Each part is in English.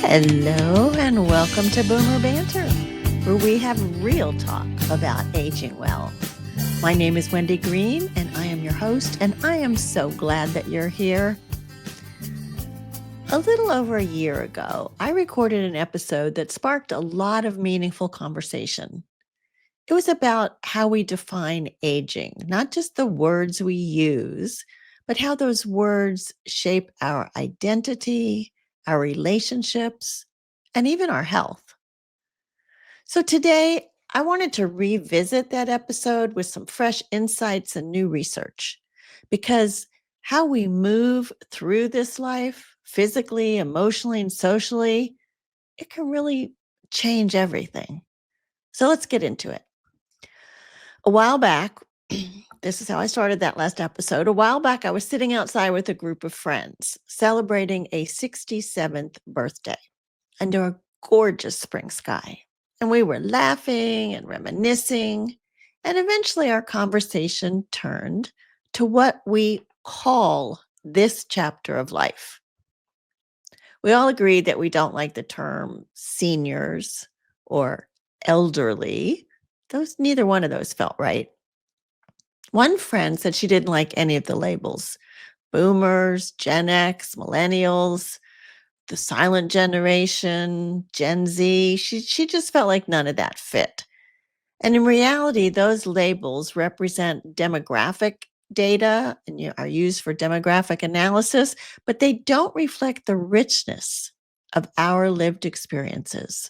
Hello and welcome to Boomer Banter, where we have real talk about aging well. My name is Wendy Green and I am your host, and I am so glad that you're here. A little over a year ago, I recorded an episode that sparked a lot of meaningful conversation. It was about how we define aging, not just the words we use, but how those words shape our identity, our relationships, and even our health. So today, I wanted to revisit that episode with some fresh insights and new research, because how we move through this life, physically, emotionally, and socially, it can really change everything. So let's get into it. A while back, this is how I started that last episode. A while back, I was sitting outside with a group of friends celebrating a 67th birthday under a gorgeous spring sky. And we were laughing and reminiscing. And eventually, our conversation turned to what we call this chapter of life. We all agreed that we don't like the term seniors or elderly. Neither one of those felt right. One friend said she didn't like any of the labels: boomers, Gen X, millennials, the silent generation, Gen Z. She just felt like none of that fit. And in reality, those labels represent demographic data and are used for demographic analysis, but they don't reflect the richness of our lived experiences.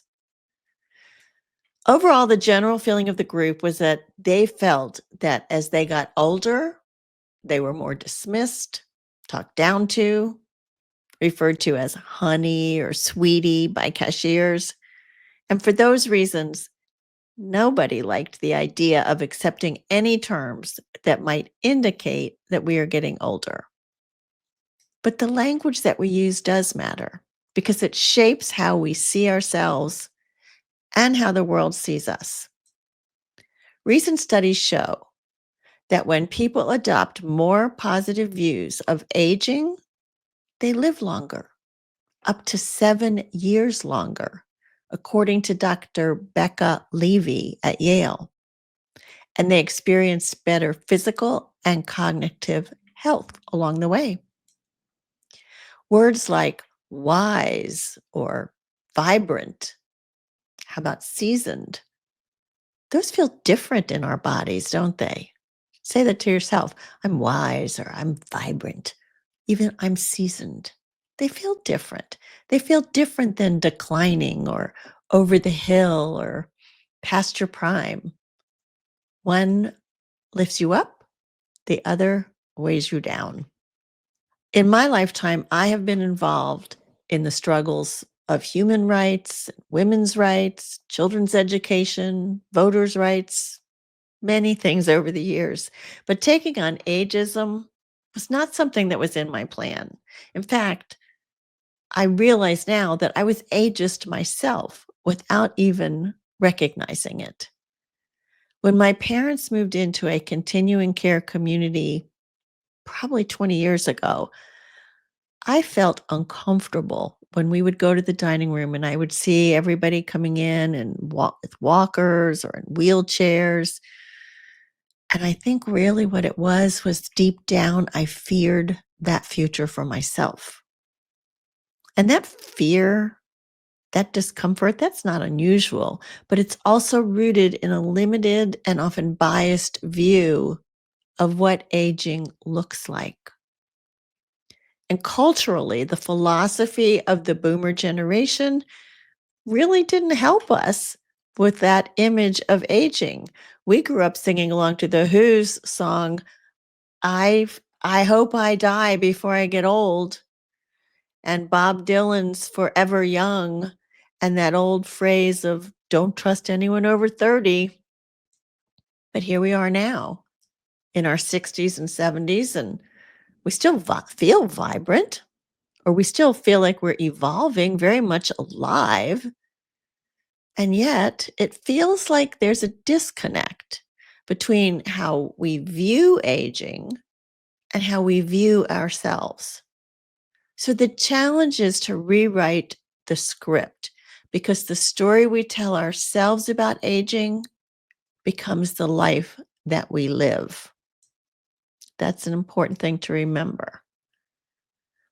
Overall, the general feeling of the group was that they felt that as they got older, they were more dismissed, talked down to, referred to as honey or sweetie by cashiers. And for those reasons, nobody liked the idea of accepting any terms that might indicate that we are getting older. But the language that we use does matter, because it shapes how we see ourselves and how the world sees us. Recent studies show that when people adopt more positive views of aging, they live longer, up to 7 years longer, according to Dr. Becca Levy at Yale. And they experience better physical and cognitive health along the way. Words like wise or vibrant, how about seasoned? Those feel different in our bodies, don't they? Say that to yourself. I'm wise, or I'm vibrant. Even I'm seasoned. They feel different. They feel different than declining or over the hill or past your prime. One lifts you up, the other weighs you down. In my lifetime, I have been involved in the struggles of human rights, women's rights, children's education, voters' rights, many things over the years. But taking on ageism was not something that was in my plan. In fact, I realize now that I was ageist myself without even recognizing it. When my parents moved into a continuing care community probably 20 years ago, I felt uncomfortable when we would go to the dining room and I would see everybody coming in and with walkers or in wheelchairs. And I think really what it was deep down, I feared that future for myself. And that fear, that discomfort, that's not unusual, but it's also rooted in a limited and often biased view of what aging looks like. And culturally, the philosophy of the boomer generation really didn't help us with that image of aging. We grew up singing along to the Who's song, I hope I die before I get old, and Bob Dylan's Forever Young, and that old phrase of don't trust anyone over 30. But here we are now in our 60s and 70s, and we still feel vibrant, or we still feel like we're evolving, very much alive. And yet it feels like there's a disconnect between how we view aging and how we view ourselves. So the challenge is to rewrite the script because the story we tell ourselves about aging becomes the life that we live. That's an important thing to remember.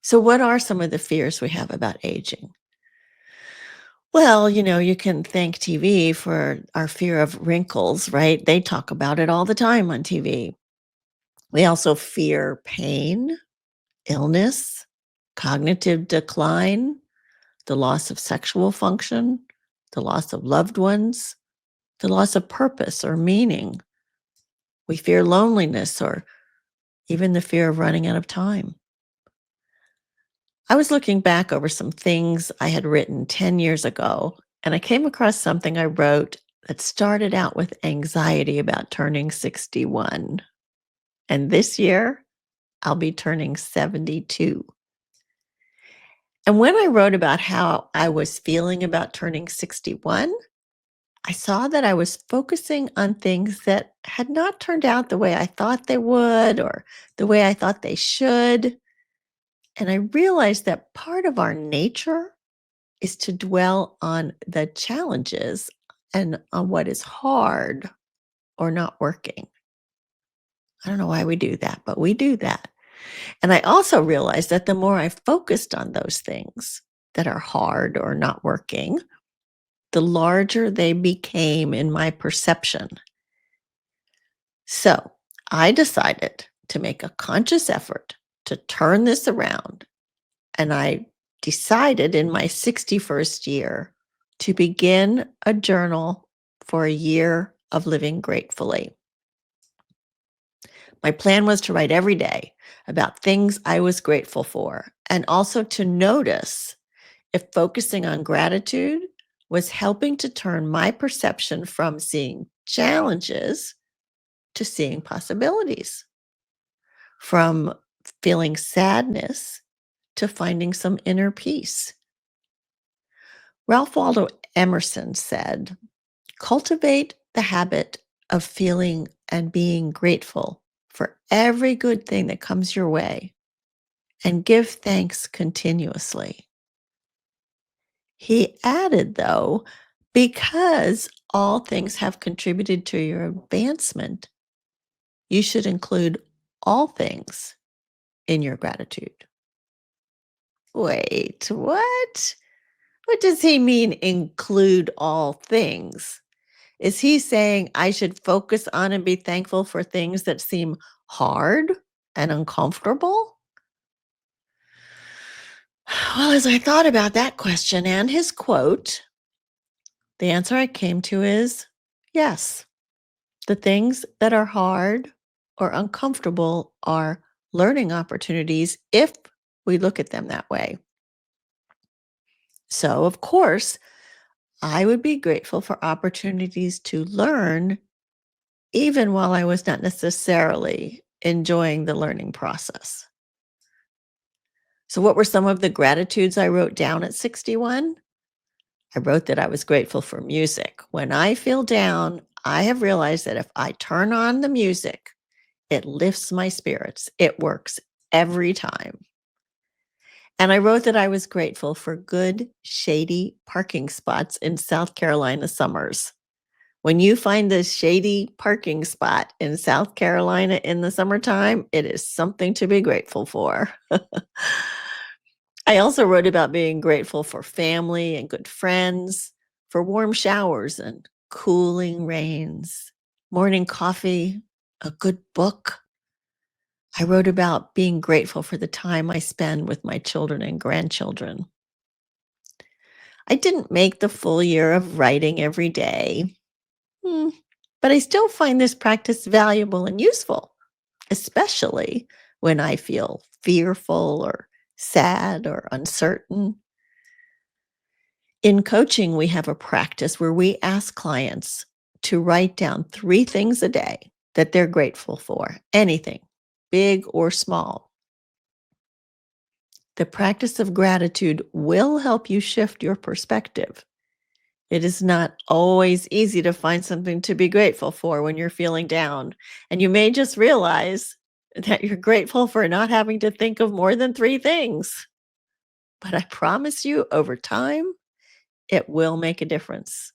So, what are some of the fears we have about aging? Well, you can thank TV for our fear of wrinkles, right? They talk about it all the time on TV. We also fear pain, illness, cognitive decline, the loss of sexual function, the loss of loved ones, the loss of purpose or meaning. We fear loneliness or even the fear of running out of time. I was looking back over some things I had written 10 years ago, and I came across something I wrote that started out with anxiety about turning 61. And this year, I'll be turning 72. And when I wrote about how I was feeling about turning 61, I saw that I was focusing on things that had not turned out the way I thought they would or the way I thought they should. And I realized that part of our nature is to dwell on the challenges and on what is hard or not working. I don't know why we do that, but we do that. And I also realized that the more I focused on those things that are hard or not working, the larger they became in my perception. So I decided to make a conscious effort to turn this around. And I decided in my 61st year to begin a journal for a year of living gratefully. My plan was to write every day about things I was grateful for and also to notice if focusing on gratitude was helping to turn my perception from seeing challenges to seeing possibilities, from feeling sadness to finding some inner peace. Ralph Waldo Emerson said, cultivate the habit of feeling and being grateful for every good thing that comes your way and give thanks continuously. He added, though, because all things have contributed to your advancement, you should include all things in your gratitude. Wait, what? What does he mean, include all things? Is he saying I should focus on and be thankful for things that seem hard and uncomfortable? Well, as I thought about that question and his quote, the answer I came to is yes. The things that are hard or uncomfortable are learning opportunities if we look at them that way. So, of course, I would be grateful for opportunities to learn even while I was not necessarily enjoying the learning process. So, what were some of the gratitudes I wrote down at 61? I wrote that I was grateful for music. When I feel down, I have realized that if I turn on the music, it lifts my spirits. It works every time. And I wrote that I was grateful for good, shady parking spots in South Carolina summers. When you find this shady parking spot in South Carolina in the summertime, it is something to be grateful for. I also wrote about being grateful for family and good friends, for warm showers and cooling rains, morning coffee, a good book. I wrote about being grateful for the time I spend with my children and grandchildren. I didn't make the full year of writing every day, but I still find this practice valuable and useful, especially when I feel fearful or sad or uncertain. In coaching, we have a practice where we ask clients to write down 3 things a day that they're grateful for, anything, big or small. The practice of gratitude will help you shift your perspective. It is not always easy to find something to be grateful for when you're feeling down, and you may just realize that you're grateful for not having to think of more than 3 things. but I promise you over time, it will make a difference.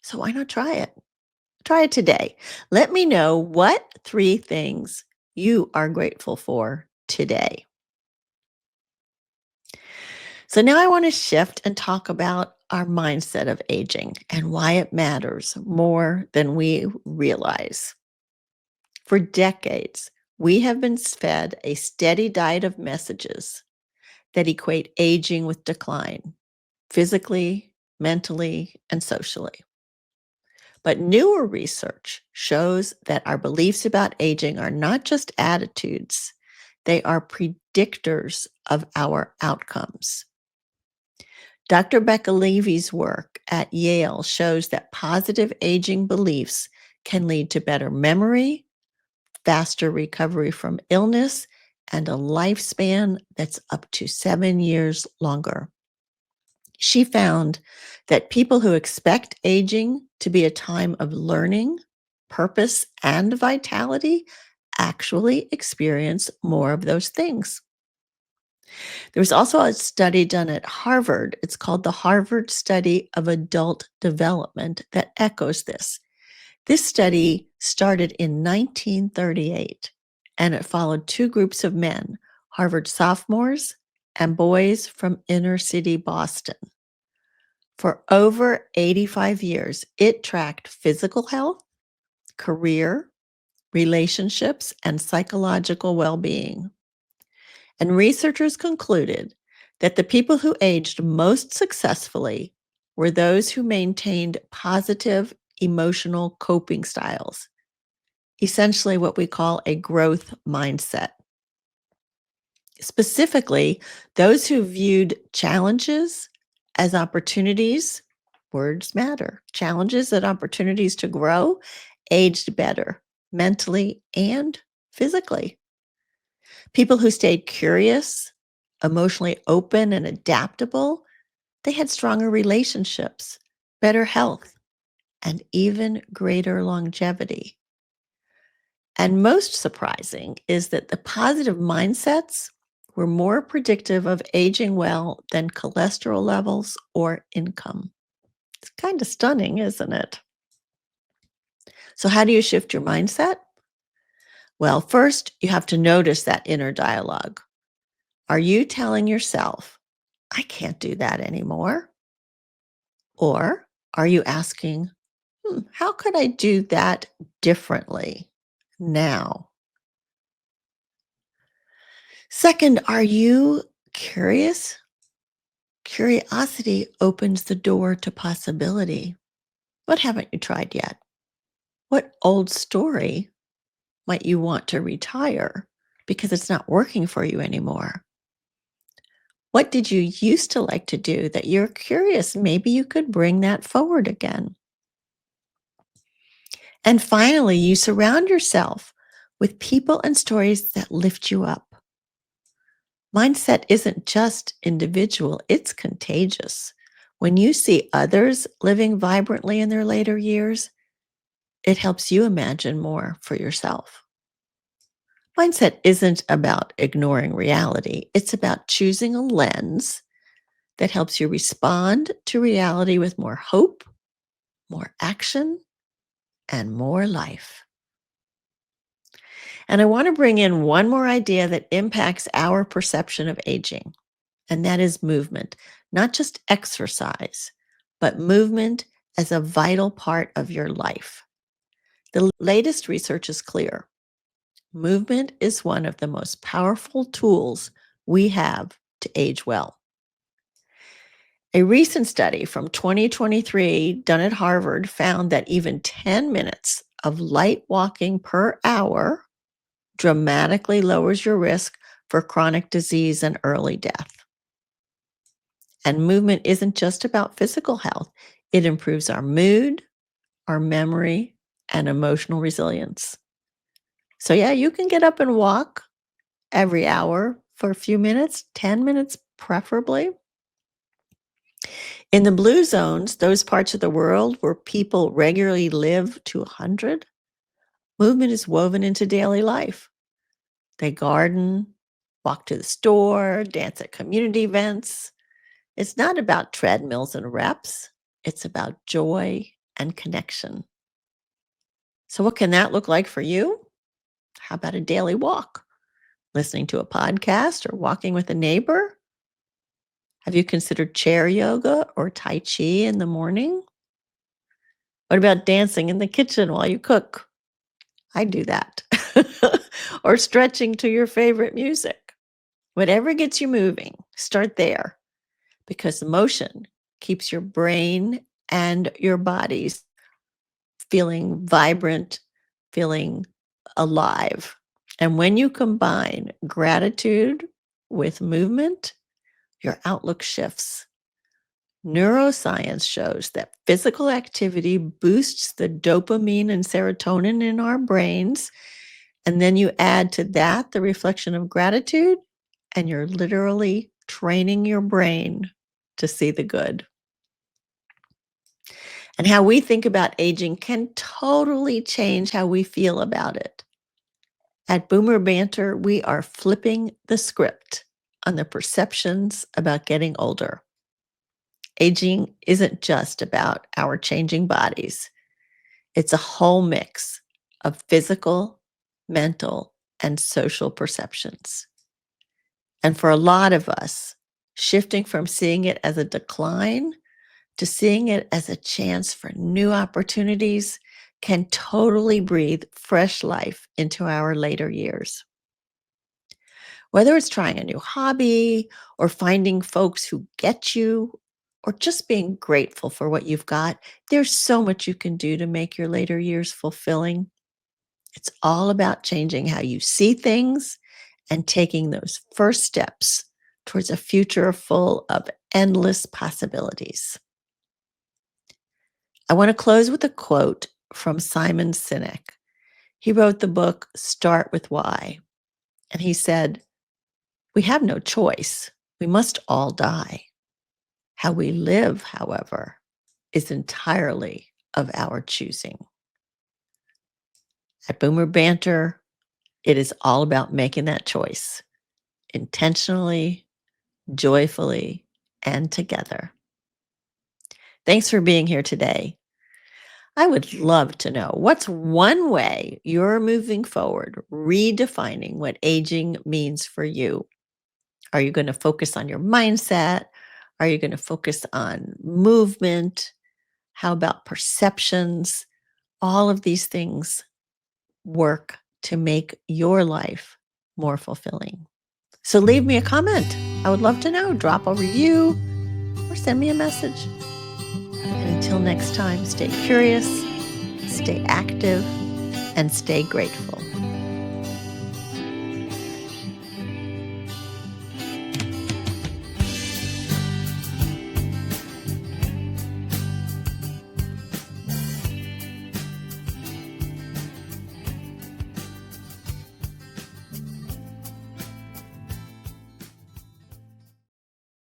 So why not try it? Try it today. Let me know what 3 things you are grateful for today. So now I want to shift and talk about our mindset of aging and why it matters more than we realize. For decades, we have been fed a steady diet of messages that equate aging with decline, physically, mentally, and socially. But newer research shows that our beliefs about aging are not just attitudes, they are predictors of our outcomes. Dr. Becca Levy's work at Yale shows that positive aging beliefs can lead to better memory, faster recovery from illness, and a lifespan that's up to 7 years longer. She found that people who expect aging to be a time of learning, purpose, and vitality actually experience more of those things. There was also a study done at Harvard. It's called the Harvard Study of Adult Development that echoes this. This study started in 1938, and it followed 2 groups of men, Harvard sophomores and boys from inner city Boston. For over 85 years, it tracked physical health, career, relationships, and psychological well-being. And researchers concluded that the people who aged most successfully were those who maintained positive emotional coping styles, essentially what we call a growth mindset. Specifically, those who viewed challenges as opportunities, words matter, challenges and opportunities to grow, aged better mentally and physically. People who stayed curious, emotionally open, and adaptable, they had stronger relationships, better health, and even greater longevity. And most surprising is that the positive mindsets were more predictive of aging well than cholesterol levels or income. It's kind of stunning, isn't it? So, how do you shift your mindset? Well, first, you have to notice that inner dialogue. Are you telling yourself, I can't do that anymore? Or are you asking, how could I do that differently now? Second, are you curious? Curiosity opens the door to possibility. What haven't you tried yet? What old story might you want to retire because it's not working for you anymore? What did you used to like to do that you're curious? Maybe you could bring that forward again. And finally, you surround yourself with people and stories that lift you up. Mindset isn't just individual, it's contagious. When you see others living vibrantly in their later years, it helps you imagine more for yourself. Mindset isn't about ignoring reality, it's about choosing a lens that helps you respond to reality with more hope, more action, and more life. And I want to bring in one more idea that impacts our perception of aging, and that is movement, not just exercise, but movement as a vital part of your life. The latest research is clear. Movement is one of the most powerful tools we have to age well. A recent study from 2023 done at Harvard found that even 10 minutes of light walking per hour dramatically lowers your risk for chronic disease and early death. And movement isn't just about physical health, it improves our mood, our memory, and emotional resilience. So, yeah, you can get up and walk every hour for a few minutes, 10 minutes preferably. In the blue zones, those parts of the world where people regularly live to 100, movement is woven into daily life. They garden, walk to the store, dance at community events. It's not about treadmills and reps. It's about joy and connection. So, what can that look like for you? How about a daily walk? Listening to a podcast or walking with a neighbor? Have you considered chair yoga or Tai Chi in the morning? What about dancing in the kitchen while you cook? I do that. Or stretching to your favorite music. Whatever gets you moving, start there because motion keeps your brain and your bodies feeling vibrant, feeling alive. And when you combine gratitude with movement, your outlook shifts. Neuroscience shows that physical activity boosts the dopamine and serotonin in our brains. And then you add to that the reflection of gratitude, and you're literally training your brain to see the good. And how we think about aging can totally change how we feel about it. At Boomer Banter, we are flipping the script on the perceptions about getting older. Aging isn't just about our changing bodies. It's a whole mix of physical, mental, and social perceptions. And for a lot of us, shifting from seeing it as a decline to seeing it as a chance for new opportunities can totally breathe fresh life into our later years. Whether it's trying a new hobby or finding folks who get you or just being grateful for what you've got, there's so much you can do to make your later years fulfilling. It's all about changing how you see things and taking those first steps towards a future full of endless possibilities. I want to close with a quote from Simon Sinek. He wrote the book Start With Why, and he said, "We have no choice. We must all die. How we live, however, is entirely of our choosing." At Boomer Banter, it is all about making that choice intentionally, joyfully, and together. Thanks for being here today. I would love to know what's one way you're moving forward, redefining what aging means for you. Are you going to focus on your mindset? Are you going to focus on movement? How about perceptions? All of these things work to make your life more fulfilling. So leave me a comment. I would love to know. Drop a review or send me a message. And until next time, stay curious, stay active, and stay grateful.